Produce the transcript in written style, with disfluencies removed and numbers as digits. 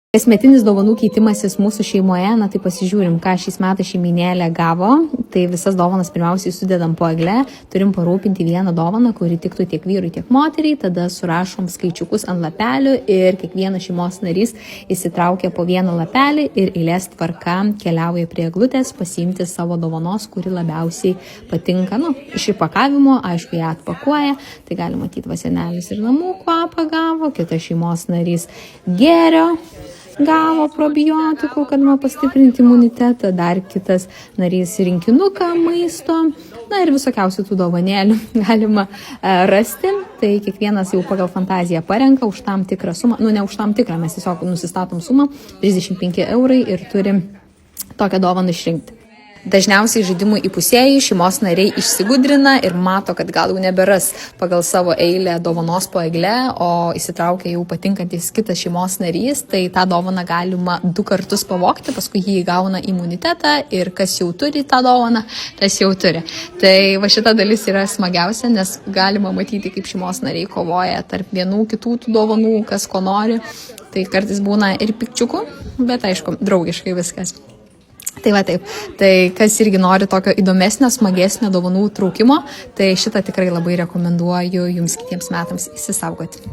Kasmetinis dovanų keitimasis mūsų šeimoje, tai pasižiūrim, ką šiais metais šeiminėlė gavo. Tai visas dovanas pirmiausiai sudedam po egle, turim parūpinti vieną dovaną, kuri tiktų tiek vyrui, tiek moteriai, tada surašom skaičiukus ant lapelių ir kiekvienas šeimos narys įsitraukia po vieną lapelį ir eilės tvarka keliauja prie eglutės pasiimti savo dovanos, kuri labiausiai patinka. Iš įpakavimo, aišku, ją atpakuoja, tai gali matyti, va senelis ir namų kvapą gavo, kitas šeimos narys gėrio gavo probiotikų, kad pastiprinti imunitetą, dar kitas narys rinkinuką maisto, ir visokiausių tų dovanėlių galima rasti. Tai kiekvienas jau pagal fantaziją parenka už tam tikrą sumą, ne už tam tikrą, mes tiesiog nusistatom sumą, 35 eurai ir turim tokią dovaną išrinkti. Dažniausiai žaidimų įpusėjai šeimos nariai išsigudrina ir mato, kad gal jau neberas pagal savo eilę dovanos po egle, o įsitraukia jau patinkantis kitas šeimos narys, tai tą dovaną galima 2 kartus pavogti, paskui jį gauna imunitetą ir kas jau turi tą dovaną, tas jau turi. Tai va šita dalis yra smagiausia, nes galima matyti, kaip šeimos nariai kovoja tarp vienų kitų tų dovanų, kas ko nori. Tai kartais būna ir pikčiukų, bet aišku, draugiškai viskas. Tai va taip, tai kas irgi nori tokio įdomesnio, smagesnio dovanų traukimo, tai šitą tikrai labai rekomenduoju jums kitiems metams įsisaugoti.